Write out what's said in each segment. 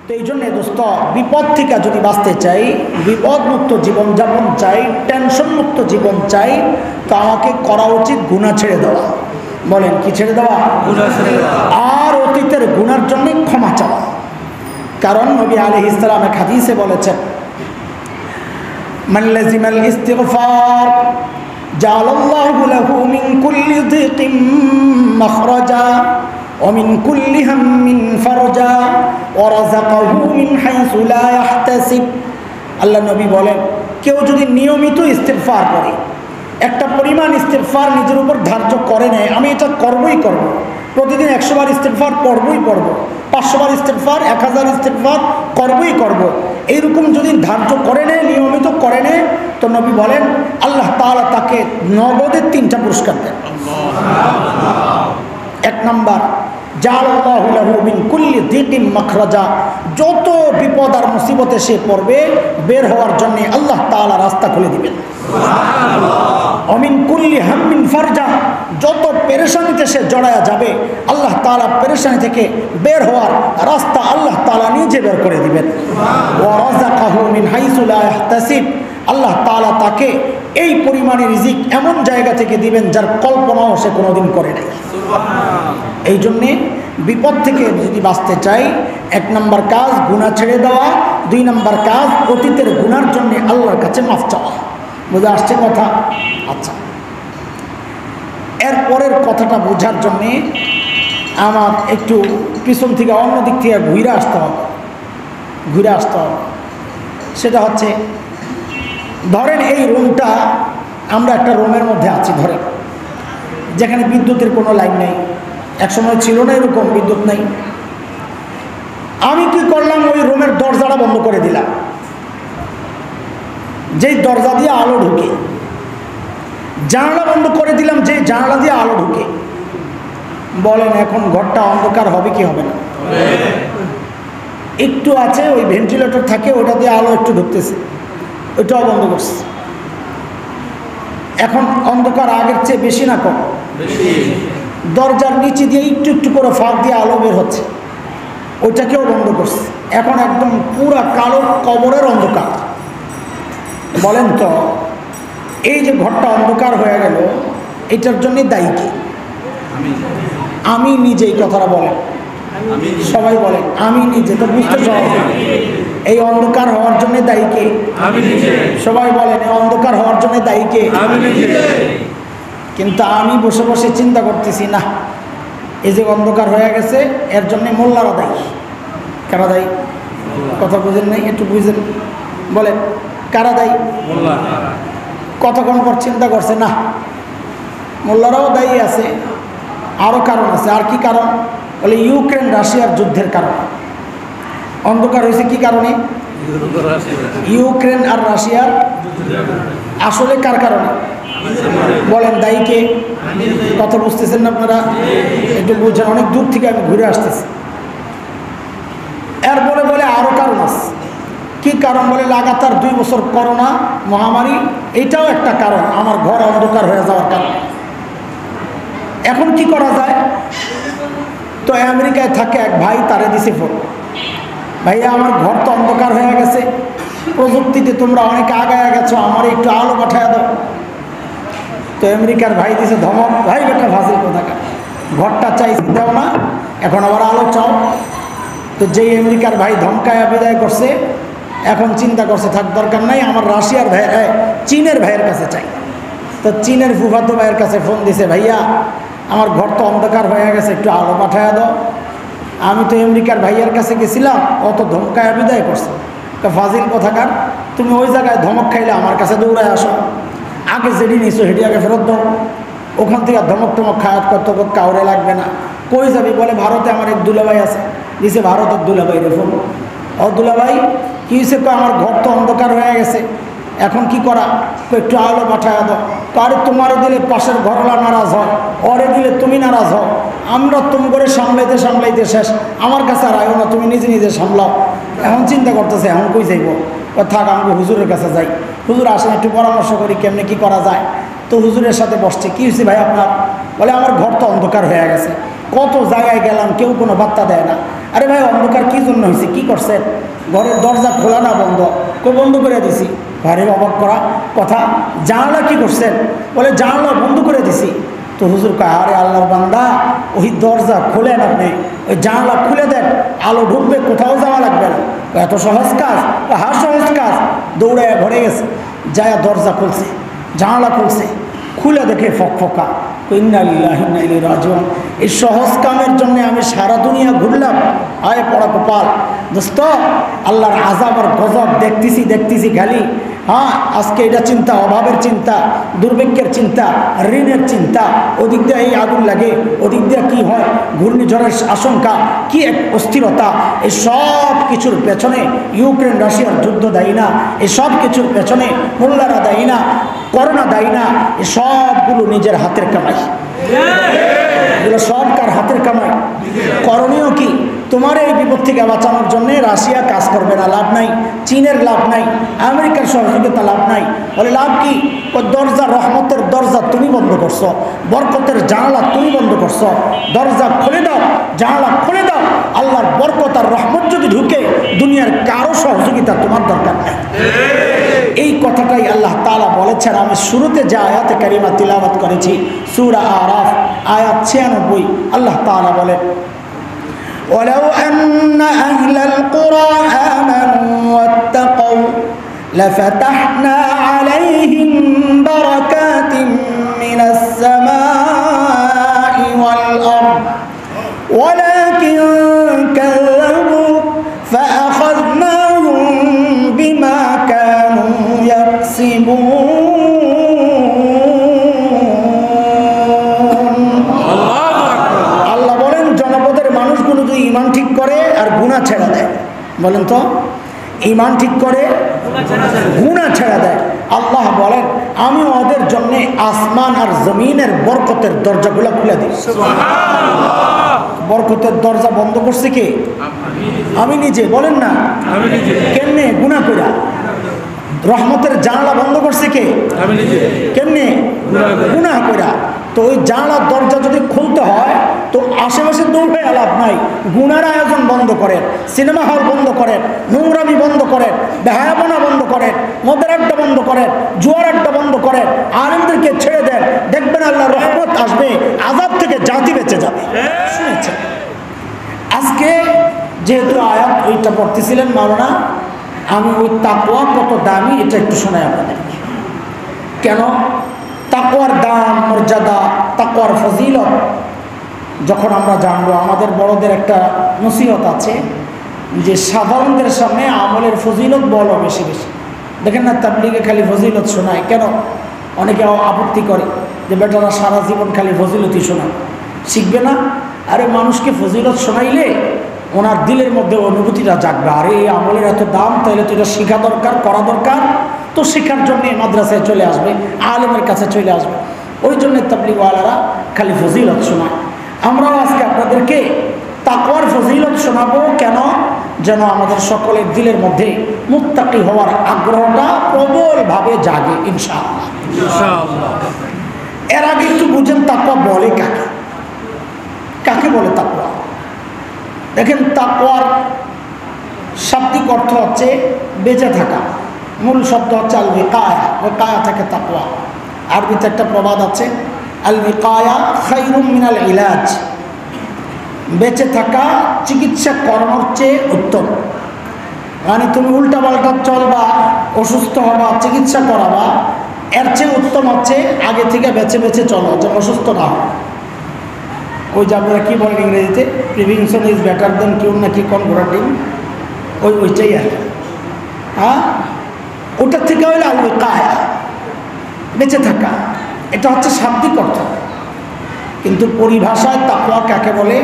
তো এই জন্যে দোস্ত, বিপদ থেকে যদি বাঁচতে চাই, বিপদমুক্ত জীবনযাপন চাই, টেনশনমুক্ত জীবন চাই, তো আমাকে করা উচিত গুনাহ ছেড়ে দেওয়া। বলেন, কি ছেড়ে দেওয়া? গুনাহ ছেড়ে দেওয়া। আর অতীতের গুনার জন্য ক্ষমা চাওয়া। কারণ নবী আলাইহিস সালাম এক হাদিসে বলেছেন, মান লাজিমাল ইস্তিগফার জাআলাল্লাহু লাহু মিন কুল্লি যিকিম মাখরাজা ওয়া মিন কুল্লি হাম্মিন ফারজা ওয়া রাযাকাহু মিন হাইসু লা ইয়াহতাসিব। আল্লাহ নবী বলেন, কেউ যদি নিয়মিত ইস্তিগফার করে, একটা পরিমাণ ইস্তিগফার নিজের উপর ধার্য করে নেয়, আমি এটা করবই করব, প্রতিদিন 100 বার ইস্তিগফার পড়বই পড়ব, 500 বার ইস্তিগফার, 1000 ইস্তিগফার করবই করব, এইরকম যদি ধার্য করে নেয়, নিয়মিত করে নেয়, তো নবী বলেন আল্লাহ তাআলা তাকে নগদে 3টা পুরস্কার দেন। এক নাম্বার, জাআলাল্লাহু লাহু মিন কুল্লি যিকিম মাখরাজা, যত বিপদ আর মুসিবতে সে পড়বে, বের হওয়ার জন্য আল্লাহ তাআলা রাস্তা খুলে দিবেন। ওয়া মিন কুল্লি হাম্মিন ফারজা, যত পেরেশানিতে সে জড়ায়া যাবে, আল্লাহ তাআলা পেরেশানি থেকে বের হওয়ার রাস্তা আল্লাহ তাআলা নিজে বের করে দিবেন। ওয়া রাযাকাহু মিন হাইসু লা ইয়াহতাসিব, আল্লাহ তাআলা তাকে এই পরিমাণে রিজিক এমন জায়গা থেকে দিবেন যার কল্পনাও সে কোনোদিন করে নাই। এই জন্যে বিপদ থেকে যদি বাঁচতে চাই, 1 নম্বর কাজ গুনাহ ছেড়ে দেওয়া, 2 নম্বর কাজ অতীতের গুনার জন্য আল্লাহর কাছে মাফ চাওয়া। বুঝে আসছে কথা? আচ্ছা, এরপরের কথাটা বোঝার জন্যে আমার একটু পিছন থেকে অন্য দিক থেকে ঘুরে আসতে হবে। সেটা হচ্ছে, ধরেন এই রুমটা, আমরা একটা রুমের মধ্যে আছি, ধরেন যেখানে বিদ্যুতের কোনো লাইন নেই, একসময় ছিল না এরকম, বিদ্যুৎ নেই। আমি কি করলাম, ওই রুমের দরজাটা বন্ধ করে দিলাম, যেই দরজা দিয়ে আলো ঢুকে, জানালা বন্ধ করে দিলাম, যেই জানালা দিয়ে আলো ঢুকে। বলেন এখন ঘরটা অন্ধকার হবে কি হবে না? একটু আছে, ওই ভেন্টিলেটর থাকে, ওটা দিয়ে আলো একটু ঢুকতেছে, ওইটাও বন্ধ করছে। এখন অন্ধকার আগের চেয়ে বেশি না কম? দরজার নিচে দিয়ে একটু একটু করে ফাঁক দিয়ে আলো বের হচ্ছে, ওইটাকেও বন্ধ করছে। এখন একদম পুরা কালো কবরের অন্ধকার। বলেন তো, এই যে ঘরটা অন্ধকার হয়ে গেল, এটার জন্যে দায়ী কে? আমি নিজেই। কথাটা বলেন, সবাই বলেন আমি নিজে। তো বুঝতে সহজ, এই অন্ধকার হওয়ার জন্য দায়ী কে? সবাই বলেন এই অন্ধকার হওয়ার জন্য দায়ী কে? কিন্তু আমি বসে বসে চিন্তা করতেছি, না, এই যে অন্ধকার হয়ে গেছে, এর জন্য মোল্লারা দায়ী। কারা দায়ী? কথা বুঝেন নাই? একটু বুঝেন, বলেন কারা দায়ী? কতক্ষণ পর চিন্তা করছে, না, মোল্লারাও দায়ী আছে, আরও কারণ আছে। আর কি কারণ? বলে ইউক্রেন রাশিয়ার যুদ্ধের কারণে অন্ধকার হয়েছে। কি কারণে? ইউক্রেন আর রাশিয়ার। আসলে কার কারণে? বলেন দায়ী কে? কথা বুঝতেছেন না আপনারা? একটু বুঝছেন, অনেক দূর থেকে আমি ঘুরে আসতেছি। এরপরে বলে আরও কারণ আছে। কি কারণ? বলে লাগাতার 2 বছর করোনা মহামারী, এটাও একটা কারণ, আমার ঘর অন্ধকার হয়ে যাওয়ার কারণ। এখন কি করা যায়? তো আমেরিকায় থাকে এক ভাই, তারে দিছে ফোন, ভাইয়া আমার ঘর তো অন্ধকার হয়ে গেছে, প্রযুক্তিতে তোমরা অনেক আগায় গেছো, আমার একটু আলো পাঠায় দাও। তো আমেরিকার ভাই দিছে ধমক, ভাই বেটা ফাজিল কোথাকার, ঘরটা চাইছি দাও না, এখন আবার আলো চাও। তো যেই আমেরিকার ভাই ধমকায়া বিদায় করছে, এখন চিন্তা করছে থাক দরকার নাই, আমার রাশিয়ার ভাই, চীনের ভাইয়ের কাছে চাই। তো চীনের ফুফাতো ভাইয়ের কাছে ফোন দিছে, ভাইয়া আমার ঘর তো অন্ধকার হয়ে গেছে, একটু আলো পাঠায় দাও। আমি তো আমেরিকার ভাইয়ের কাছে গেছিলাম, অত ধমকায়া বিদায় করছে। ফাজিল কোথাকার, তুমি ওই জায়গায় ধমক খাইলে আমার কাছে দৌড়ায় আসো, আগে যেটি নিছো সেটি আগে ফেরত দাও। ওখান থেকে ধমক টমক খায়াত করতে কাউরে লাগবে না। কই যাবি? বলে ভারতে আমার এক দুলাভাই আছে, দিছে ভারতের দুলাভাই রে ফোন। ও দুলাভাই কী হয়েছে? আমার ঘর তো অন্ধকার হয়ে গেছে, এখন কি করা? একটু আলো পাঠায় দাও। তো আরে তোমারে দিলে পাশের ঘরলা নারাজ হয়, ওরে দিলে তুমি নারাজ হও, আমরা তুমি করে সামলাইতে সামলাইতে শেষ, আমার কাছে আর আয়ো না, তুমি নিজে নিজে সামলাও। এখন চিন্তা করতেছে এখন কই যাইব? থাক আমাকে হুজুরের কাছে যাই, হুজুর আসেন একটু পরামর্শ করি কেমনে কি করা যায়। তো হুজুরের সাথে বসছে, কী হয়েছে ভাই আপনার? বলে আমার ঘর তো অন্ধকার হয়ে গেছে, কত জায়গায় গেলাম, কেউ কোনো বার্তা দেয় না, আরে ভাই অন্ধকার কী জন্য হয়েছে, কী করছেন? ঘরের দরজা খোলা না বন্ধ? বন্ধ করে দিছি। ঘরে অবাক করা কথা, জানলা কি করছেন? বলে জানলা বন্ধ করে দিছি। তো হুজুর কয়, আরে আল্লাহর বান্দা, ওই দরজা খুলেন, আপনি ওই জানলা খুলে দেন, আলো ঢুকবে, কোথাও যাওয়া লাগবে না। এত সহজ কাজ? হ্যাঁ সহজ কাজ। দৌড়ায় ঘরে গেছে, যায় দরজা খুলছে, জানলা খুলছে, খুলে দেখে ফকফকা। ইন্না লিল্লাহি ওয়া ইন্না ইলাইহি রাজিউন। এই সহজ কামের জন্য আমি সারা দুনিয়া ঘুরলাম, আয় পড়া কপাল। দোস্ত, আল্লাহর আযাব আর গজব দেখতেছি খালি। হ্যাঁ, আজকে এটা চিন্তা, অভাবের চিন্তা, দুর্ভিক্ষের চিন্তা, ঋণের চিন্তা, ওদিক দিয়ে এই আগুন লাগে, ওদিক দিয়ে কী হয়, ঘূর্ণিঝড়ের আশঙ্কা, কি এক অস্থিরতা। এই সব কিছুর পেছনে ইউক্রেন রাশিয়ার যুদ্ধ দায়ী না, এই সব কিছুর পেছনে মোল্লারা দায়ী না, করোনা দায়ী না, এই সবগুলো নিজের হাতের কামাই। এগুলো সব কার হাতের কামাই? করণীয় কি? তোমার এই বিপদ থেকে বাঁচানোর জন্য রাশিয়া কাজ করবে না, লাভ নাই। চীনের লাভ নাই, আমেরিকার সহযোগিতা লাভ নাই। বলে লাভ কি? ওই দরজা, রহমতের দরজা তুমি বন্ধ করছো, বরকতের জানালা তুমি বন্ধ করছো। দরজা খুলে দাও, জানালা খুলে দাও। আল্লাহর বরকত আর রহমত যদি ঢুকে, দুনিয়ার কারো সহযোগিতা তোমার দরকার নাই। এই কথাটাই আল্লাহ তাআলা বলেছেন। আমি শুরুতে যে আয়াতে কারিমা তিলাওয়াত করেছি, সূরা আরাফ আয়াত 96, আল্লাহ তাআলা বলেন, ولو أن أهل القرى آمنوا واتقوا لفتحنا عليهم بركات من السماء والأرض ولكن كذبوا فأخذناهم بما كانوا يكسبون। ইমান ঠিক করে আর গুনাহ ছেড়ে দেয়। বলেন তো, ইমান ঠিক করে, গুনাহ ছেড়ে দেয়। আল্লাহ বলেন, আমি ওদের জন্য আসমান আর জমিনের বরকতের দরজাগুলো খুলে দিই। বরকতের দরজা বন্ধ করছে কে? আমি নিজে। বলেন না, কেমনে? গুনাহ কইরা। রহমতের জানালা বন্ধ করছে কে? কেমনে? গুনাহ কইরা। তো ওই জানালার দরজা যদি খুলতে হয়, তো আশেপাশে দৌড়ে লাভ নাই। গুনার আয়োজন বন্ধ করেন, সিনেমা হল বন্ধ করেন, নোংরামি বন্ধ করেন, বেহায়াপনা বন্ধ করেন, মদের আড্ডা বন্ধ করেন, জুয়ার আড্ডা বন্ধ করেন, আলেমদেরকে ছেড়ে দেন, দেখবেন আল্লাহর রহমত আসবে, আযাব থেকে জাতি বেঁচে যাবে। শুনেছেন? আজকে যেহেতু আয়াত ওইটা পড়তেছিলেন মাওলানা, আমি ওই তাকওয়া কত দামি এটা একটু শোনাই আপনাদের। কেন? তাকওয়ার দাম, মর্যাদা, তাকওয়ার ফজিলত যখন আমরা জানবো, আমাদের বড়দের একটা নসিহত আছে যে সাধারণদের সামনে আমলের ফজিলত বলো বেশি বেশি। দেখেন না, তাবলীগে খালি ফজিলত শোনায়। কেন? অনেকে আপত্তি করে যে বেটারা সারা জীবন খালি ফজিলতই শোনায়, শিখবে না। আরে মানুষকে ফজিলত শোনাইলে ওনার দিলের মধ্যে অনুভূতিটা জাগবে, আরে এই আমলের এত দাম, তাহলে তো এটা শেখা দরকার, করা দরকার। তো শেখার জন্যে মাদ্রাসায় চলে আসবে, আলেমের কাছে চলে আসবে। ওই জন্যে তাবলীগওয়ালারা খালি ফজিলত শোনায়। আমরাও আজকে আপনাদেরকে তাকওয়ার ফজিলত শোনাবো। কেন? যেন আমাদের সকলের দিলের মধ্যে মুত্তাকি হওয়ার আগ্রহটা প্রবলভাবে জাগে, ইনশাআল্লাহ। এর আগে একটু বুঝেন তাকওয়া বলে কাকে, কাকে বলে তাকওয়া। দেখেন, তাকওয়ার শাব্দিক অর্থ হচ্ছে বেঁচে থাকা। মূল শব্দ হচ্ছে আল বিকায়া, বিকায়া থেকে তাকওয়া। আরবিতে একটা প্রবাদ আছে, আল বিকায়া খায়রুম মিনাল ইলাজ। বেঁচে থাকা চিকিৎসা করানোর চেয়ে উত্তম। মানে তুমি উল্টা পাল্টা চলবা, অসুস্থ হবা, চিকিৎসা করাবা, এর চেয়ে উত্তম হচ্ছে আগে থেকে বেছে বেছে চলো, যেন অসুস্থ না হয়। ওই যে আপনারা কী বলেন ইংরেজিতে, প্রিভেনশন ইজ বেটার দেন কিউর, নাকি কনভার্টিং, ওইটাই আর কি। হ্যাঁ, ওটার থেকে হইলে আল বিকায়া, বেঁচে থাকা। এটা হচ্ছে শাব্দিক অর্থ। কিন্তু পরিভাষায় তাকওয়া কাকে বলে?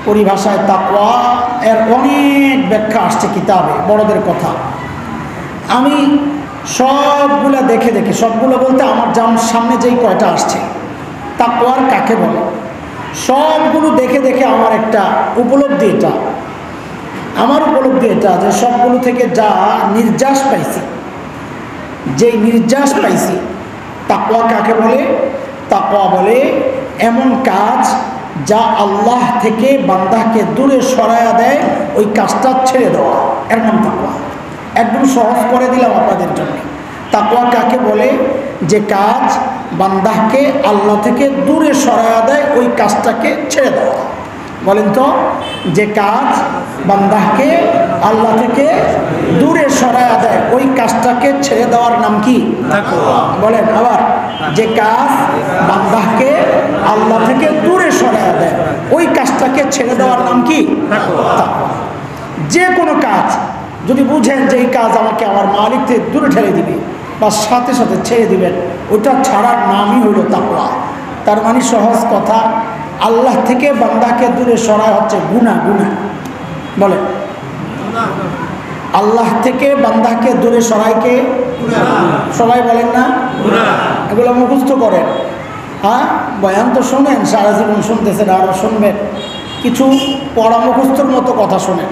পরিভাষায় তাকওয়া এর অনেক ব্যাখ্যা আসছে কিতাবে, বড়দের কথা। আমি সবগুলো দেখে দেখে, সবগুলো বলতে আমার সামনে যেই কয়টা আসছে তাকওয়ার কাকে বলে, সবগুলো দেখে দেখে আমার একটা উপলব্ধি, এটা আমার উপলব্ধি এটা, যে সবগুলো থেকে যা নির্যাস পাইছি, যেই নির্যাস পাইছি, তাকওয়া কাকে বলে? তাকওয়া বলে এমন কাজ যা আল্লাহ থেকে বান্দাকে দূরে সরায়া দেয় ওই কাজটা ছেড়ে দেওয়া, এর নাম তাকওয়া। একদম সহজ করে দিলাম আপনাদের জন্য। তাকওয়া কাকে বলে? যে কাজ বান্দাকে আল্লাহ থেকে দূরে সরায়া দেয় ওই কাজটাকে ছেড়ে দেওয়া। বলেন তো, যে কাজ বান্দাকে আল্লাহ থেকে দূরে সরায়া দেয় ওই কাজটাকে ছেড়ে দেওয়ার নাম কি? তাকওয়া। বলেন আবার, যে কাজ বান্দাকে আল্লাহ থেকে দূরে সরায়া দেয় ওই কাজটাকে ছেড়ে দেওয়ার নাম কি? তাকওয়া। যে কোনো কাজ যদি বুঝেন যে এই কাজ আমাকে আমার মালিক থেকে দূরে ঠেলে দিবে বা সাথে সাথে ছেড়ে দিবেন, ওটা ছাড়ার নামই হলো তাকওয়া। তার মানে সহজ কথা, আল্লাহ থেকে বান্দাকে দূরে সরায় হচ্ছে গুনাহ। গুনাহ বলে, আল্লাহ থেকে বান্দাকে দূরে সরাইকে সবাই বলেন না? এগুলো মুখস্থ করেন। হ্যাঁ, বয়ান তো শোনেন, সারা জীবন শুনতেছেন, আরও শুনবেন। কিছু পড়া মুখস্থর মতো কথা শোনেন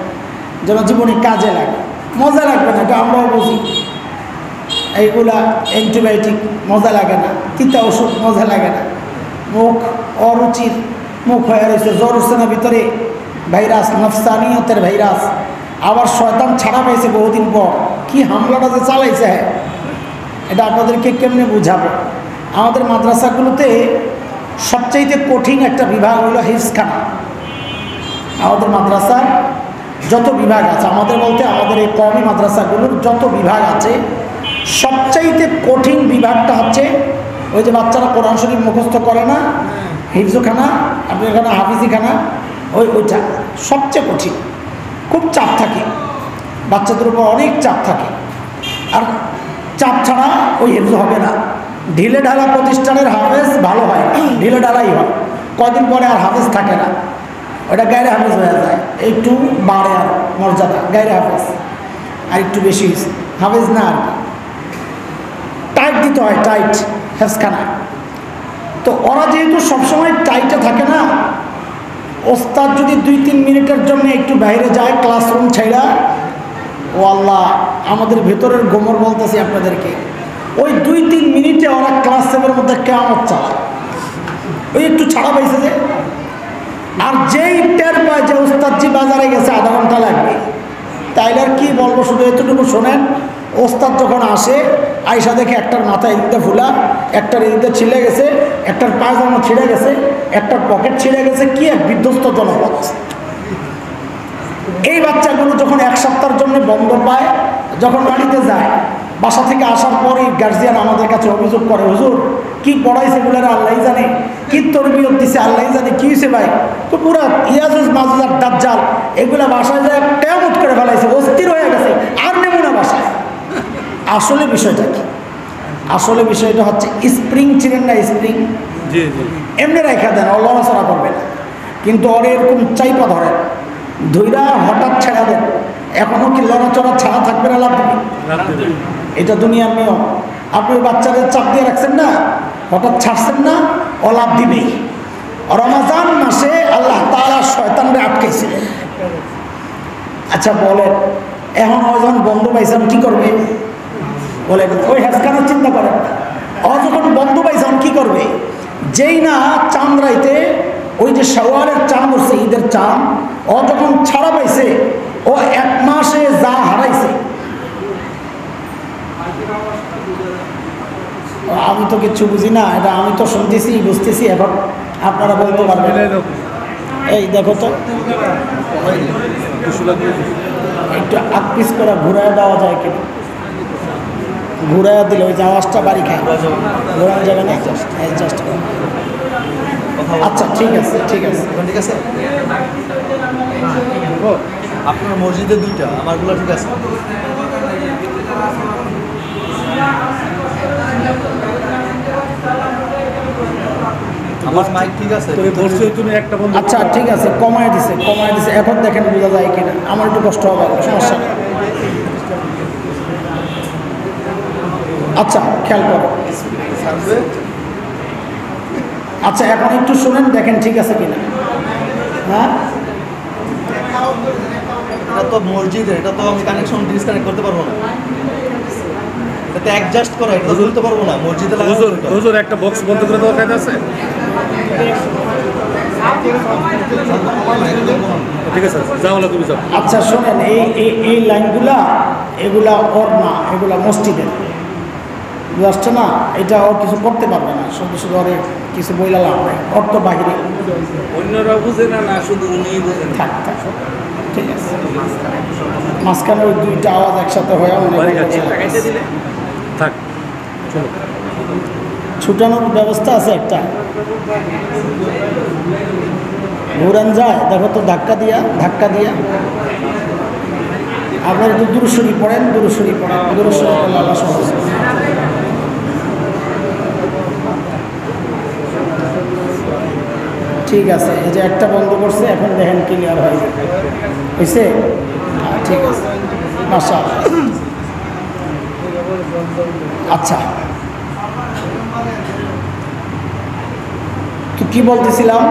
যেন জীবনে কাজে লাগে। মজা লাগবে না, এটা আমরাও বুঝি। এইগুলা অ্যান্টিবায়োটিক মজা লাগে না, তিতা ওষুধ মজা লাগে না, মুখ অরুচির মুখ হয়ে রয়েছে, জ্বর হচ্ছে না ভিতরে, ভাইরাস, নফসানিয়তের ভাইরাস। আবার শয়তান ছাড়া পাইছে বহুদিন পর, কি হামলাটা যে চালাইছে, এটা আপনাদেরকে কেমনে বুঝাবো। আমাদের মাদ্রাসাগুলোতে সবচাইতে কঠিন একটা বিভাগ হলো হিফজখানা। আমাদের মাদ্রাসার যত বিভাগ আছে, আমাদের বলতে আমাদের এই কওমি মাদ্রাসাগুলোর যত বিভাগ আছে, সবচাইতে কঠিন বিভাগটা হচ্ছে ওই যে বাচ্চারা কোরআন শরীফ মুখস্থ করে না, হিফজখানা, আপনার এখানে হাফিজিখানা, ওইটা সবচেয়ে কঠিন। খুব চাপ থাকে বাচ্চাদের উপর, অনেক চাপ থাকে। আর চাপ ছাড়া ওই হিফজ হবে না। ঢিলে ঢালা প্রতিষ্ঠানের হাফেজ ভালো হয়, ঢিলে ঢালাই হয়, কদিন পরে আর হাফেজ থাকে না, ওটা গায়রে হাফেজ হয়ে যায়। একটু বাড়ে আর মর্যাদা, গায়রে হাফেজ আর একটু বেশি হাফেজ না, আর কি টাইট দিতে হয়, টাইট হেফজখানা। তো ওরা যেহেতু সবসময় টাইটে থাকে না, ওস্তাদ যদি 2-3 মিনিটের জন্য একটু বাইরে যায় ক্লাসরুম ছাইড়া, ও আল্লাহ, আমাদের ভেতরের গোমর বলতেছি আপনাদেরকে, ওই 2-3 মিনিটে ওরা ক্লাস 7-এর মধ্যে কেমন চালায়। ওই একটু ছাড়া পাইছে যে, আর যেই টের পায় যে ওস্তাদজি বাজারে গেছে, আধা ঘন্টা লাগবে, তাইলে আর কি বলবো, শুধু এতটুকু শোনেন। ওস্তাদ যখন আসে, আয়সা দেখে একটার মাথা এদিকে ফুলা, একটার এদিকে ছিঁড়ে গেছে, একটার পায়জামা ছিঁড়ে গেছে, একটার পকেট ছিঁড়ে গেছে, কি এক বিধ্বস্ত জনপদ। এই বাচ্চাগুলো যখন 1 সপ্তাহের জন্য বন্ধ পায়, যখন বাড়িতে যায়, বাসা থেকে আসার পরে গার্জিয়ান আমাদের কাছে অভিযোগ করে, হুজুর কি পড়াইছে এগুলার আল্লাহ জানে, কি তরবিয়ত দিছে আল্লাহ জানে, কি হয়েছে ভাই, তো পুরা ইয়াজুজ মাজুজ আর দাজ্জাল এগুলা বাসায় যায় কেয়ামত করে ফেলাইছে, অস্থির হয়ে গেছে, আর নেব না বাসায়। আসলে বিষয়টা কি? আসলে বিষয়টা হচ্ছে স্প্রিং চিনেন না, স্প্রিং এমনি রেখা দেন, লড়াচড়া করবে না, কিন্তু ওর এরকম চাইপা ধরেন, ধৈরা হঠাৎ ছেড়া দেন, এখনো কি লড়াচড়া ছাড়া থাকবে না, লাভ দিবে? এটা দুনিয়ার নিয়ম। আপনি বাচ্চাদের চাপ দিয়ে রাখছেন না, হঠাৎ ছাড়ছেন না, ও লাভ দিবেই। রমাজান মাসে আল্লাহ তাআলা শয়তানরে আটকাইছিলেন। আচ্ছা বলেন, এখন ও যখন বন্ধ পাইছেন কি করবে? বলেন, ওই হেফজখানার চিন্তা করেন। ও যখন বন্ধ পাইছেন কি করবে? যেই না চাঁদ রাইতে, ওই যে শাওয়ালের চাঁদ উঠছে, ঈদের চাঁদ, ও যখন ছাড়া পাইছে, ও 1 মাসে যা হারাইছে, আমি তো কিচ্ছু বুঝি না, এটা আমি তো শুনতেছি, বুঝতেছি, এখন আপনারা বলতে পারবেন। এই দেখো তো, একটু আকপিস করে ঘুরায় দেওয়া যায় কিনা? ঘুরাইয়া দিলে ওই যে আওয়াজটা বাড়ি খায়, ঘোরানো যাবে না, জাস্ট। আচ্ছা ঠিক আছে, ঠিক আছে, ঠিক আছে। আপনার মসজিদে 2টা, আমারগুলো ঠিক আছে। আমার মাইক ঠিক আছে, তুমি একটা বন্ধ। আচ্ছা ঠিক আছে, কমায় দিছে, কমায় দিছে, এখন দেখেন বোঝা যায় কিনা। আমার একটু কষ্ট হবে, সমস্যা নেই। আচ্ছা খেয়াল করো। আচ্ছা এখন একটু শুনেন, দেখেন ঠিক আছে কিনা। হ্যাঁ, এটা তো মসজিদে, এটা তো আমি কানেকশন ডিসকানেক্ট করতে পারবো না, এটাতে অ্যাডজাস্ট করা, এটা বলতে পারবো না। মসজিদে হুজুর একটা বক্স বন্ধ করে দেওয়ার কাজ আছে। ঠিক আছে যাও না তুমি যাও। আচ্ছা শোনেন, এই লাইনগুলা এগুলা ওর না, এগুলা মসজিদের, বুঝতে না? এটা ও কিছু করতে পারবে না, শুধু শুধু ওরে কিছু বইলা লাভ নাই, ওর তো বাহিরে। অন্যরা বুঝে না, না শুধু উনিই বুঝেন। থাক থাক, ঠিক আছে। মাঝখানে ওই দুইটা আওয়াজ একসাথে হয়ে বাড়ি যাচ্ছে, টাকাইতে দিলে থাক, চলো। ছুটানোর ব্যবস্থা আছে একটা, ঘুরান যায়, দেখো তো, ধাক্কা দিয়া আপনার একটু দূরসরি পড়েন, দূরসরি পড়লে আল্লাহ সহজ। ঠিক আছে, এই যে একটা বন্ধ করছে, এখন দেখেন ক্লিয়ার হয়েছে। ঠিক আছে, মাশাআল্লাহ। আচ্ছা, তো কি বলতেছিলাম?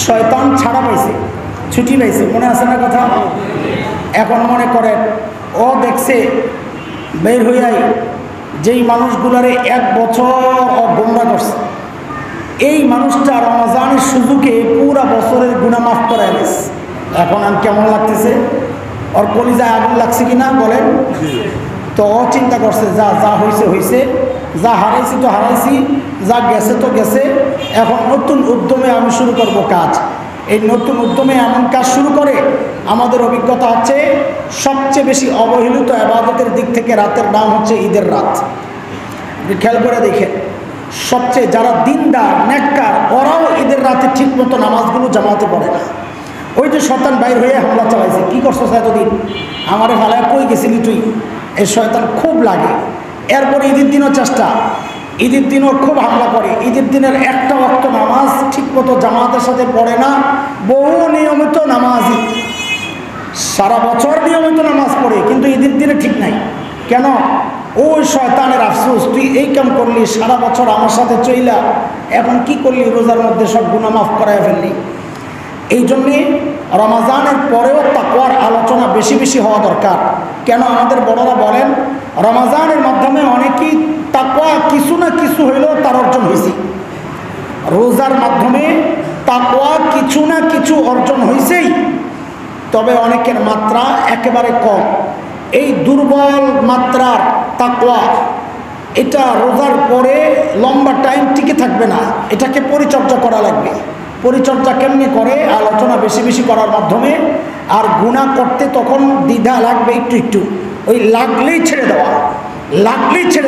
শয়তান ছাড়া পাইছে, ছুটি পাইছে, মনে আছে না কথা? এখন মনে করেন ও দেখছে বের হইয়াই যেই মানুষগুলারে 1 বছর ও গোমরা করছে, এই মানুষটা রমজানের সুযোগে পুরা বছরের গুনাহ মাফ করায় গেছে। এখন আর কেমন লাগতেছে? ওর কলিজায় আগুন লাগছে কিনা বলেন? তো ও চিন্তা করছে, যা যা হয়েছে, যা হারাইছি তো হারাইছি, যা গেছে তো গেছে, এখন নতুন উদ্যমে আমি শুরু করব কাজ। এই নতুন উদ্যমে এমন কাজ শুরু করে, আমাদের অভিজ্ঞতা হচ্ছে সবচেয়ে বেশি অবহেলিত ইবাদতের দিক থেকে রাতের নাম হচ্ছে ঈদের রাত। খেয়াল করে দেখেন, সবচেয়ে যারা দিনদার নেককার, ওরাও ঈদের রাতে ঠিক মতো নামাজগুলো জামাতে পড়ে না। ওই যে শয়তান বাইর হয়ে হামলা চালাইছে, কি করছো এতদিন? আমারে ভালায় কই গেছিলি তুই? এই শয়তান খুব লাগে। এরপরে ঈদের দিনও চেষ্টা, ঈদের দিনও খুব হামলা করে। ঈদের দিনের একটা ওয়াক্ত নামাজ ঠিকমতো জামাতের সাথে পড়ে না, বহু নিয়মিত নামাজি সারা বছর নিয়মিত নামাজ পড়ে, কিন্তু ঈদের দিনে ঠিক নাই। কেন? ওই শয়তানের আফসোস, তুই এই কাম করলি, সারা বছর আমার সাথে চইলা, এখন কি করলি? রোজার মধ্যে সব গুনাহ মাফ করায় ফেললি। এই জন্যে রমজানের পরেও তাকওয়ার আলোচনা বেশি বেশি হওয়া দরকার। কেন? আমাদের বড়রা বলেন, রমজানের মাধ্যমে অনেকেই তাকওয়া কিছু না কিছু হইলেও তার অর্জন হয়েছে। রোজার মাধ্যমে তাকওয়া কিছু না কিছু অর্জন হয়েছেই, তবে অনেকের মাত্রা একেবারে কম। এই দুর্বল মাত্রার তাকওয়া, এটা রোজার পরে লম্বা টাইম টিকে থাকবে না, এটাকে পরিচর্যা করা লাগবে। পরিচর্যা কেমনি করে? আলোচনা বেশি বেশি করার মাধ্যমে। আর গুনাহ করতে তখন দ্বিধা লাগবে একটু একটু, ওই লাগলেই ছেড়ে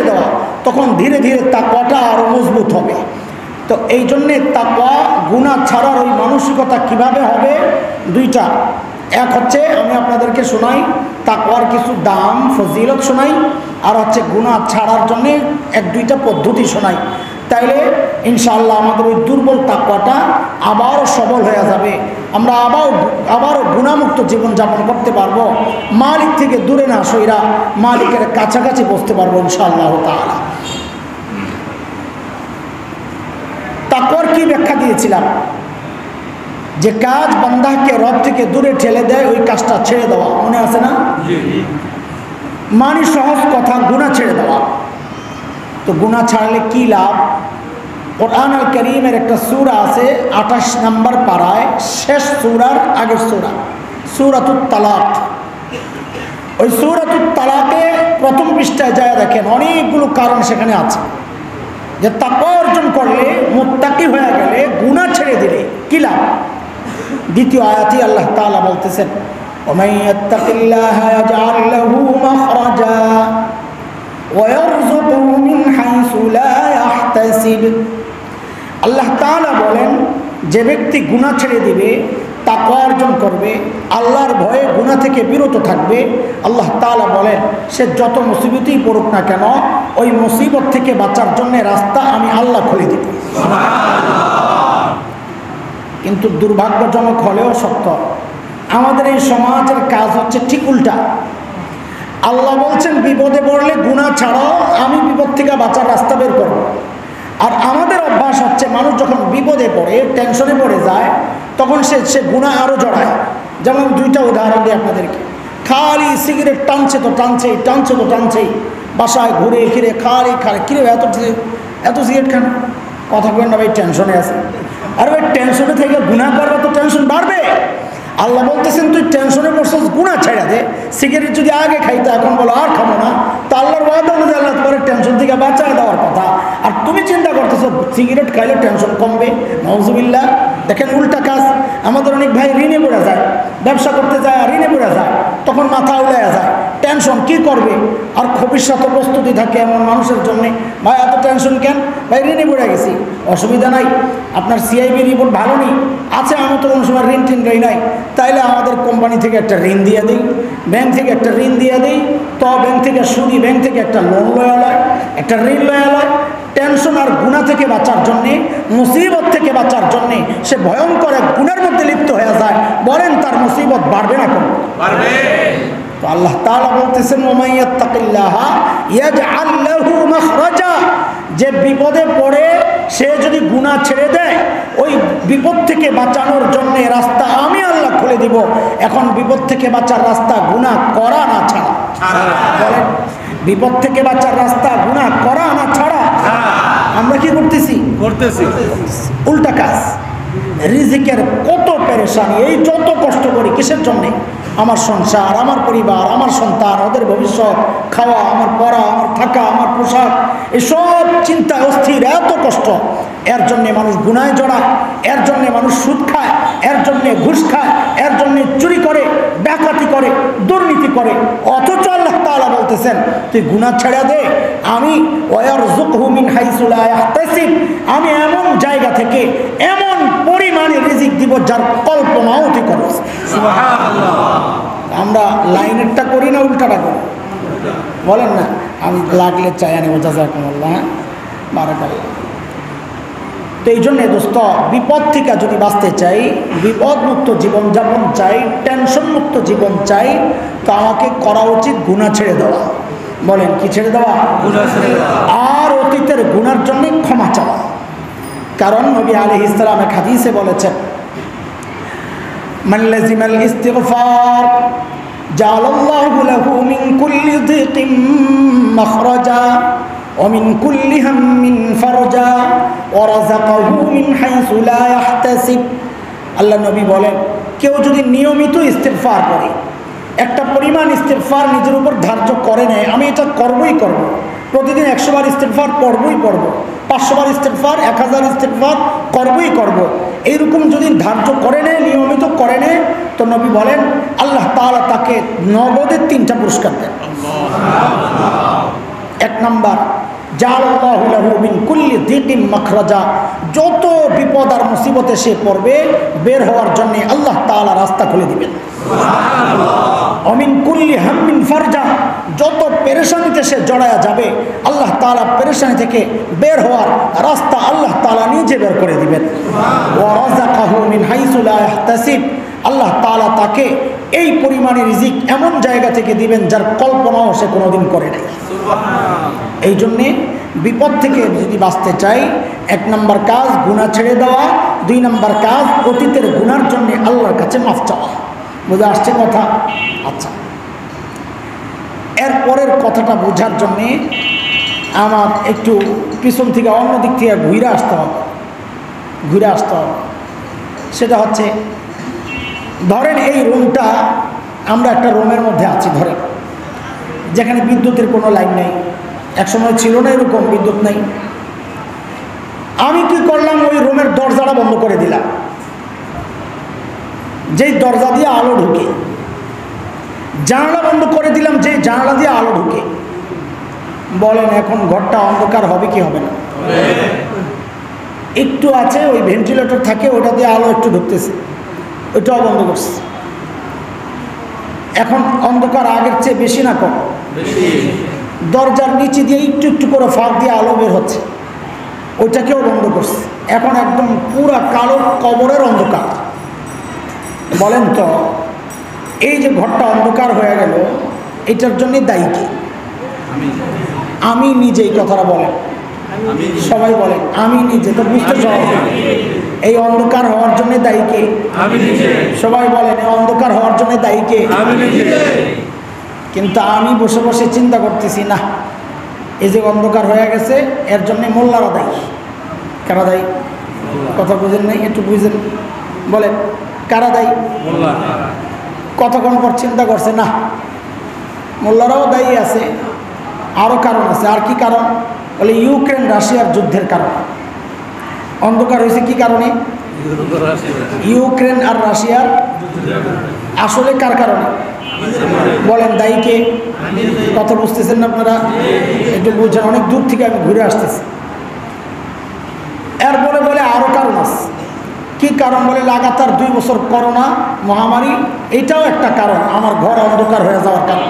দেওয়া, তখন ধীরে ধীরে তাকওয়াটা আরও মজবুত হবে। তো এই জন্যে তাকওয়া, গুনাহ ছাড়ার ওই মানসিকতা কিভাবে হবে? দুইটা। এক হচ্ছে আমি আপনাদেরকে শোনাই তাকওয়ার কিছু দাম ফজিলত শোনাই, আর হচ্ছে গুনাহ ছাড়ার জন্যে 1-2টা পদ্ধতি শোনাই। তাইলে ইনশাআল্লাহ আমাদের ওই দুর্বল তাকওয়াটা আবারও সবল হয়ে যাবে, আমরা আবারও গুনাহমুক্ত জীবনযাপন করতে পারবো, মালিক থেকে দূরে না সইরা মালিকের কাছাকাছি বসতে পারবো ইনশাআল্লাহ তাআলা। তাকওয়ার কি ব্যাখ্যা দিয়েছিলাম? যে কাজ বান্দাকে রব থেকে দূরে ঠেলে দেয়, ওই কাজটা ছেড়ে দেওয়া, মনে আছে না? মানে সহজ কথা, গুনাহ ছেড়ে দেওয়া। তো গুনাহ ছাড়লে কি লাভ? কোরআন আল কারীমের একটা সূরা আছে 28 নম্বর পারায়, শেষ সূরার আগের সূরা, সূরাতুত তালাক। ওই সূরাতুত তালাকে প্রথম পৃষ্ঠায় যায় দেখেন, অনেকগুলো কারণ সেখানে আছে যে তাকওয়া অর্জন করলে, মুত্তাকি হয়ে গেলে, গুনাহ ছেড়ে দিলে কি লাভ। দ্বিতীয় আয়াতে আল্লাহ তাআলা বলতেছেন, ওয়ামান ইয়াত্তাকিল্লাহা ইয়াজআল লাহু মাখরাজা ওয়া ইয়ারযুকুহু মিন হাইসু লা ইয়াহতাসিব। আল্লাহ তাআলা বলেন, যে ব্যক্তি গুনাহ ছেড়ে দিবে, তাকওয়া অর্জন করবে, আল্লাহর ভয়ে গুনাহ থেকে বিরত থাকবে, আল্লাহ তাআলা বলেন সে যত মুসিবতেই পড়ুক না কেন, ওই মুসিবত থেকে বাঁচার জন্য রাস্তা আমি আল্লাহ খুলে দিব। কিন্তু দুর্ভাগ্যজনক হলেও সত্য, আমাদের এই সমাজের কাজ হচ্ছে ঠিক উল্টা। আল্লাহ বলছেন বিপদে পড়লে গুনাহ ছাড়াও আমি বিপদ থেকে বাঁচার রাস্তা বের করব। আর আমাদের অভ্যাস হচ্ছে, মানুষ যখন বিপদে পড়ে, টেনশনে পড়ে যায়, তখন সে গুনাহ আরও জড়ায়। যেমন 2টা উদাহরণ দিই আপনাদেরকে। খালি সিগারেট টানছে তো টানছেই, বাসায় ঘুরে ফিরে খালি কিরে এত সিগারেট খান, কথা বলেন না ভাই, টেনশনে আছে। আর ভাই টেনশনে থেকে গুনাহ করবে তো টেনশন বাড়বে। আল্লাহ বলতেছেন তুই টেনশনে পড়ছিস, গুনাহ ছেড়ে দে। সিগারেট যদি আগে খাইতো এখন বলো আর খাবো না, তো আল্লাহর ওয়াদা অনুযায়ী আল্লাহ তোমার টেনশন থেকে বাঁচায় দেওয়ার কথা। আর তুমি চিন্তা করতেছো সিগারেট খাইলে টেনশন কমবে, নাউজুবিল্লাহ। দেখেন উল্টা কাজ। আমাদের অনেক ভাই ঋণে পড়ে যায়, ব্যবসা করতে যায় আর ঋণে পড়ে যায়, তখন মাথা উড়াইয়া যায়, টেনশন কি করবে। আর ভবিষ্যৎ প্রস্তুতি থাকে এমন মানুষের জন্য, ভাই এত টেনশন কেন, ভাই ঋণে পড়ে গেছি, অসুবিধা নাই, আপনার সিআইবি রিপোর্ট ভালো নেই আছে, আমি তো কোনো সময় ঋণ টিন রই নাই, তাইলে আমাদের কোম্পানি থেকে একটা ঋণ দিয়ে দিই, ব্যাংক থেকে একটা ঋণ দিয়ে দিই, তো ব্যাংক থেকে সুদি, ব্যাংক থেকে একটা লোন লয়া লয়, একটা ঋণ লয়া লয়। টেনশন আর গুনাহ থেকে বাঁচার জন্যে, মুসিবত থেকে বাঁচার জন্যে সে ভয়ঙ্কর এক গুনার মধ্যে লিপ্ত হয়ে যায়, বলেন তার মুসিবত বাড়বে না কম? বাড়বে। তো আল্লাহ তাআলা বলতেছেন ওমান ইয়াত্তাকিল্লাহা ইয়াজআল লাহু মাখরাজা, যে বিপদে পড়ে সে যদি গুনাহ ছেড়ে দেয়, ওই বিপদ থেকে বাঁচানোর জন্য রাস্তা আমি আল্লাহ খুলে দিব। এখন বিপদ থেকে বাঁচার রাস্তা গুনাহ করা না ছাড়া, বলেন বিপদ থেকে বাঁচার রাস্তা গুনাহ করা না ছাড়া। আমরা কি করতেছি? উল্টা কাজ। রিজিকের কত পেরেশানি, এই যত কষ্ট করি কিসের জন্যে? আমার সংসার, আমার পরিবার, আমার সন্তান, ওদের ভবিষ্যৎ, খাওয়া, আমার পড়া, আমার থাকা, আমার পোশাক, এসব চিন্তায় অস্থির, এত কষ্ট। এর জন্যে মানুষ গুনায় জড়ায়, এর জন্যে মানুষ সুদ খায়, এর জন্যে ঘুষ খায়, এর জন্যে চুরি করে, ডাকাতি করে, দুর্নীতি করে। অথচ আল্লাহ তাআলা বলতেছেন তুই গুনাহ ছেড়ে দে, আমি ওয়ারযুকহু মিন হাইসু লা ইয়াহতাসিব, আমি এমন জায়গা থেকে এমন পরিমাণে রিজিক দিব যার কল্পনাও তুই করছ। সুবহানাল্লাহ। আমরা লাইনেরটা করি না উল্টাটা করি? বলেন না, আমি লাগলে চাই আনি জাযাকুমুল্লাহ, বারাকাল্লাহ। তো এই জন্যে দোস্ত, বিপদ থেকে যদি বাঁচতে চাই, বিপদমুক্ত জীবনযাপন চাই, টেনশনমুক্ত জীবন চাই, তো আমাকে করা উচিত গুনাহ ছেড়ে দেওয়া। বলেন কি ছেড়ে দেওয়া? গুনাহ ছেড়ে দেওয়া। আর অতীতের গুনার জন্য ক্ষমা চাওয়া। কারণ নবী আলাইহিস সালাম এক হাদিসে বলেছেন মান লাজিমাল ইস্তিগফার জাআলাল্লাহু লাহু মিন কুল্লি যিকিম মাখরাজা ومن كل هم فرجا ورزقه من حيث لا يحتسب। আল্লাহ নবী বলেন কেউ যদি নিয়মিত ইস্তিগফার করে, একটা পরিমাণ ইস্তিগফার নিজের উপর ধার্য করে নেয়, আমি এটা করবই করব, প্রতিদিন 100 বার ইস্তিগফার পড়বই পড়ব, 500 বার ইস্তিগফার, 1000 ইস্তিগফার করবই করব, এইরকম যদি ধার্য করে নেয়, নিয়মিত করে নেয়, তো নবী বলেন আল্লাহ তাআলা তাকে নগদে 3টা পুরস্কার দেন। এক নাম্বার, জাআলাল্লাহু লাহু মিন কুল্লি যিকিম মাখরাজা, যত বিপদ আর মুসিবতে সে পড়বে বের হওয়ার জন্য আল্লাহ তাআলা রাস্তা খুলে দিবেন। সুবহানাল্লাহ। ওমিন কুল্লি হাম্মিন ফারজা, যত পেরেশানিতে সে জড়ায়া যাবে আল্লাহ তাআলা পেরেশানি থেকে বের হওয়ার রাস্তা আল্লাহ তাআলা নিজে বের করে দিবেন। ওয়া রাযাকাহু মিন হাইসু লা ইয়াহতাসিব, আল্লাহ তাআলা তাকে এই পরিমাণে রিজিক এমন জায়গা থেকে দিবেন যার কল্পনাও সে কোনোদিন করে নাই। এই জন্যে বিপদ থেকে যদি বাঁচতে চাই, 1 নম্বর কাজ গুনাহ ছেড়ে দেওয়া, 2 নম্বর কাজ অতীতের গুনার জন্য আল্লাহর কাছে মাফ চাওয়া। বুঝে আসছে কথা? আচ্ছা, এর পরের কথাটা বোঝার জন্যে আমার একটু পিছন থেকে অন্য দিক থেকে ঘুরে আসতে হবে। সেটা হচ্ছে, ধরেন এই রুমটা, আমরা একটা রুমের মধ্যে আছি, ধরেন যেখানে বিদ্যুতের কোনো লাইন নেই, একসময় ছিল না এরকম, বিদ্যুৎ নেই। আমি কি করলাম, ওই রুমের দরজাটা বন্ধ করে দিলাম, যেই দরজা দিয়ে আলো ঢুকে, জানালা বন্ধ করে দিলাম, যেই জানালা দিয়ে আলো ঢুকে। বলেন এখন ঘরটা অন্ধকার হবে কি হবে না? একটু আছে, ওই ভেন্টিলেটর থাকে, ওটা দিয়ে আলো একটু ঢুকতেছে, ওইটাও বন্ধ করছে। এখন অন্ধকার আগের চেয়ে বেশি না কম? দরজার নিচে দিয়ে একটু একটু করে ফাঁক দিয়ে আলো বের হচ্ছে, ওইটাকেও বন্ধ করছে। এখন একদম পুরা কালো কবরের অন্ধকার। বলেন তো, এই যে ঘরটা অন্ধকার হয়ে গেল, এটার জন্য দায়ী কে? আমি নিজেই। কথাটা বলেন, সবাই বলেন আমি নিজে। তো বুঝতে সহজ, এই অন্ধকার হওয়ার জন্য দায়ী কে? সবাই বলেন এই অন্ধকার হওয়ার জন্য দায়ী কে? কিন্তু আমি বসে বসে চিন্তা করতেছি, না, এই যে অন্ধকার হয়ে গেছে এর জন্য মোল্লারা দায়ী। কেন দায়ী? কথা বুঝেন নাই? একটু বুঝেন, বলেন কারা দায়ী? কতক্ষণ পর চিন্তা করছে না, মোল্লারাও দায়ী আছে, আরও কারণ আছে। আর কি কারণ? বলে ইউক্রেন রাশিয়ার যুদ্ধের কারণ। অন্ধকার হয়েছে কি কারণে? ইউক্রেন আর রাশিয়ার। আসলে কার কারণে বলেন? দায়ী কে? কথা বুঝতেছেন না আপনারা? একটু বুঝছেন? অনেক দূর থেকে আমি ঘুরে আসতেছি। এরপরে বলে আরও কারণ আছে। কি কারণ? বলে লাগাতার 2 বছর করোনা মহামারী, এটাও একটা কারণ আমার ঘর অন্ধকার হয়ে যাওয়ার কারণ।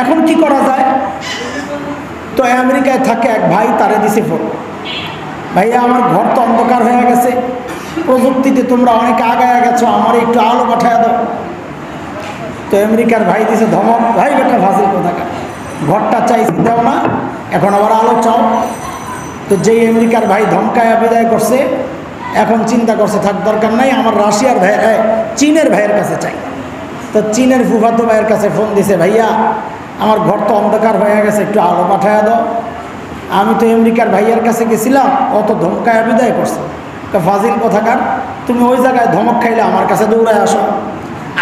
এখন কি করা যায়? তো আমেরিকায় থাকে এক ভাই, তারে দিছে ফোন, ভাইয়া আমার ঘর তো অন্ধকার হয়ে গেছে, প্রযুক্তিতে তোমরা অনেক আগায় গেছো, আমার একটু আলো পাঠায় দাও। তো আমেরিকার ভাই দিছে ধমক, ভাই বেটা ফাজিল কোথাকার, ঘরটা চাইছি দাও না, এখন আবার আলো চাও। তো যেই আমেরিকার ভাই ধমকায়া বিদায় করছে, এখন চিন্তা করছে থাক দরকার নাই, আমার রাশিয়ার ভাই চীনের ভাইয়ের কাছে চাই। তো চীনের ফুফাতো ভাইয়ের কাছে ফোন দিছে, ভাইয়া আমার ঘর তো অন্ধকার হয়ে গেছে, একটু আলো পাঠায় দাও। আমি তো আমেরিকার ভাইয়ের কাছে গেছিলাম, অত ধমকায়া বিদায় করছে। তো ফাজিল কোথাকার, তুমি ওই জায়গায় ধমক খাইলে আমার কাছে দৌড়ায় আসো,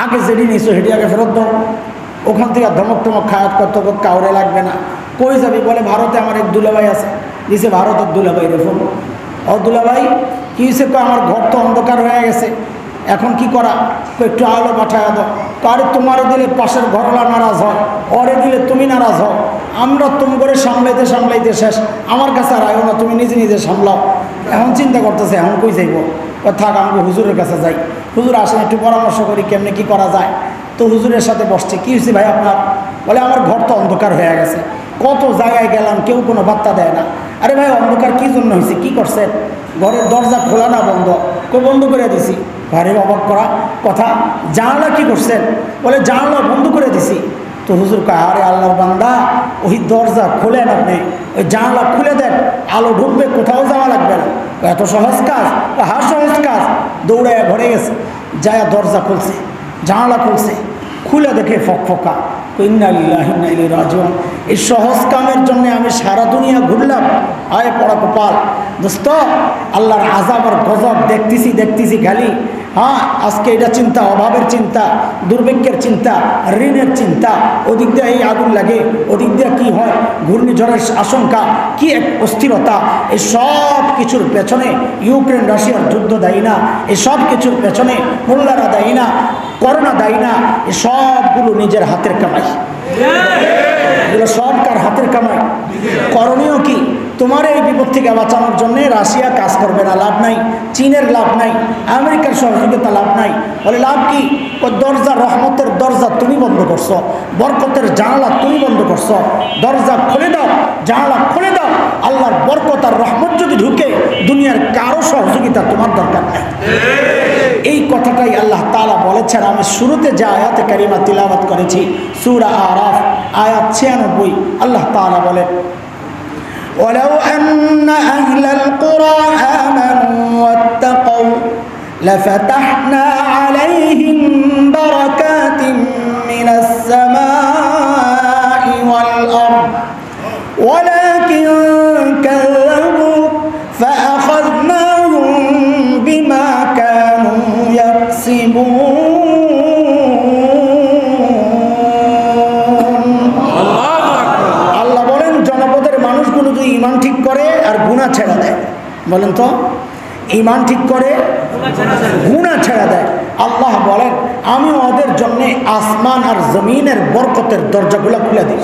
আগে যেটি নিছো সেটি আগে ফেরত দাও। ওখান থেকে ধমক টমক খায়াত করতে কাউরে লাগবে না। কই যাবি? বলে ভারতে আমার এক দুলাভাই আছে, দিছে ভারতের দুলাভাই রে ফোন। ও দুলাভাই কী হয়েছে? আমার ঘর তো অন্ধকার হয়ে গেছে, এখন কি করা? একটু আলো পাঠায় দাও। আরে তোমারে দিলে পাশের ঘরলা নারাজ হয়, ওরে দিলে তুমি নারাজ হও, আমরা তুমি করে সামলাইতে সামলাইতে শেষ, আমার কাছে আর আয়ো না, তুমি নিজে নিজে সামলাও। এখন চিন্তা করতেছে এখন কই যাইব? থাক আমাকে হুজুরের কাছে যাই, হুজুর আসেন একটু পরামর্শ করি কেমনে কি করা যায়। তো হুজুরের সাথে বসছে, কী হয়েছে ভাই আপনার? বলে আমার ঘর তো অন্ধকার হয়ে গেছে, কত জায়গায় গেলাম কেউ কোনো বার্তা দেয় না। আরে ভাই অন্ধকার কী জন্য হয়েছে, কী করছেন? ঘরের দরজা খোলা না বন্ধ? কেউ বন্ধ করে দিছি। ঘরে অবাক করা কথা, জানলা কি করছেন? বলে জানলা বন্ধ করে দিছি। তো হুজুর কয়, আরে আল্লাহর বান্দা, ওই দরজা খোলেন আপনি, ওই জানলা খুলে দেন, আলো ঢুকবে, কোথাও যাওয়া লাগবে না। এত সহজ কাজ? হ্যাঁ সহজ কাজ। দৌড়ায় ঘরে গেছে, যায় দরজা খুলছে, জানলা খুলছে, খুলে দেখে ফকফকা। ইন্না লিল্লাহি ওয়া ইন্না ইলাইহি রাজিউন। এই সহজ কামের জন্য আমি সারা দুনিয়া ঘুরলাম, আয় পড়া কপাল। দোস্ত, আল্লাহর আযাব আর গজব দেখতেছি খালি। হ্যাঁ, আজকে এটা চিন্তা, অভাবের চিন্তা, দুর্ভিক্ষের চিন্তা, ঋণের চিন্তা, ওদিক দিয়ে এই আগুন লাগে, ওদিক দিয়ে কী হয়, ঘূর্ণিঝড়ের আশঙ্কা, কি এক অস্থিরতা। এই সব কিছুর পেছনে ইউক্রেন রাশিয়ার যুদ্ধ দায়ী না, এই সব কিছুর পেছনে মোল্লারা দায়ী না, করোনা দায়ী না, এই সবগুলো নিজের হাতের কামাই। এগুলো সব কার হাতের কামাই? করণীয় কি? তোমার এই বিপদ থেকে বাঁচানোর জন্য রাশিয়া কাজ করবে না, লাভ নাই। চীনের লাভ নাই, আমেরিকার সহযোগিতা লাভ নাই। বলে লাভ কি? ওই দরজা, রহমতের দরজা তুমি বন্ধ করছো, বরকতের জানালা তুমি বন্ধ করছো। দরজা খুলে দাও, জানালা খুলে দাও, আল্লাহর বরকত আর রহমত যদি ঢুকে, দুনিয়ার কারো সহযোগিতা তোমার দরকার নাই। এই কথাটাই আল্লাহ তাআলা বলেছেন। আমি শুরুতে যে আয়াতে কারিমা তিলাওয়াত করেছি, সূরা আরাফ আয়াত 96, আল্লাহ তাআলা বলেন, ولو أن أهل القرى آمنوا واتقوا لفتحنا عليهم بركات من السماء والأرض ولكن كذبوا فأخذناهم بما كانوا يكسبون। ইমান ঠিক করে আর গুনাহ ছেড়ে দেয়, বলেন তো, ইমান ঠিক করে গুনাহ ছেড়ে দেয়। আল্লাহ বলেন, আমি ওদের জন্য আসমান আর জমিনের বরকতের দরজাগুলো খুলে দিই।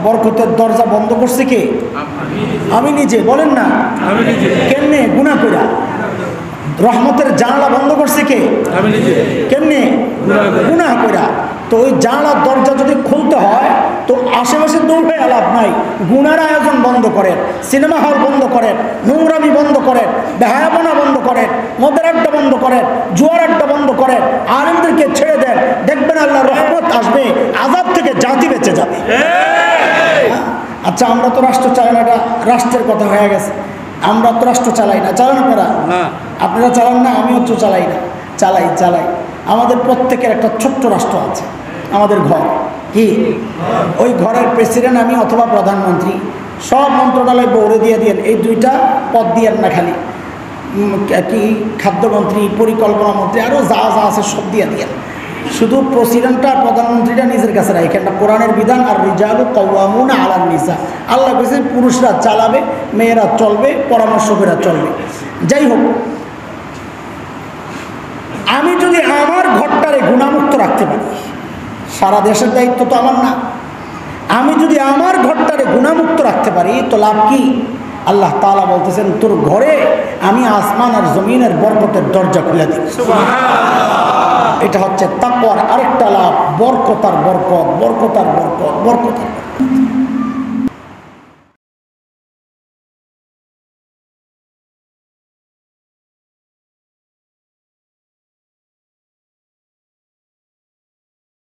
বরকতের দরজা বন্ধ করছে কে? আমি নিজে। বলেন না কেমনে? গুনাহ কইরা। রহমতের জানালা বন্ধ করছে কে? কেমনে? গুনাহ কইরা। তো ওই জানালার দরজা যদি খুলতে হয় তো আশেপাশে দৌড়ে লাভ নাই। গুনার আয়োজন বন্ধ করেন, সিনেমা হল বন্ধ করেন, নোংরামি বন্ধ করেন, বেহায়াপনা বন্ধ করেন, মদের আড্ডা বন্ধ করেন, জুয়ার আড্ডা বন্ধ করেন, আলেমদেরকে ছেড়ে দেন, দেখবেন আল্লাহর রহমত আসবে, আযাব থেকে জাতি বেঁচে যাবে। আচ্ছা, আমরা তো রাষ্ট্র চালাই না, এটা রাষ্ট্রের কথা হয়ে গেছে। আমরা তো রাষ্ট্র চালাই না, চালান আপনারা? আপনারা চালান না, আমিও তো চালাই না। চালাই। আমাদের প্রত্যেকের একটা ছোট্ট রাষ্ট্র আছে, আমাদের ঘর। কি? ওই ঘরের প্রেসিডেন্ট আমি অথবা প্রধানমন্ত্রী, সব মন্ত্রণালয় বৌড়ে দিয়ে দিয়েন, এই দুইটা পদ দিয়েন না খালি, কি খাদ্যমন্ত্রী, পরিকল্পনা মন্ত্রী, আরও যা যা আছে সব দিয়ে দিয়েন। শুধু প্রেসিডেন্টটা প্রধানমন্ত্রীটা নিজের কাছে রাখেন। এটা কোরআনের বিধান। আর রিজালু কাওয়ামুনা আলান নিসা, আল্লাহ বলেছেন পুরুষরা চালাবে, মেয়েরা চলবে, পরামর্শ করে চলবে। যাই হোক, আমি যদি আমার ঘরটারে গুণামুক্ত রাখতে পারি, সারা দেশের দায়িত্ব তো আমার না, আমি যদি আমার ঘরটারে গুণামুক্ত রাখতে পারি তো লাভ কি? আল্লাহ তাআলা বলতেছেন তোর ঘরে আমি আসমান আর জমিনের বরকতের দরজা খুলে দিই। এটা হচ্ছে তাকওয়ার আরেকটা লাভ, বরকত আর বরকত, বরকত আর বরকত, বরকত আর বরকত।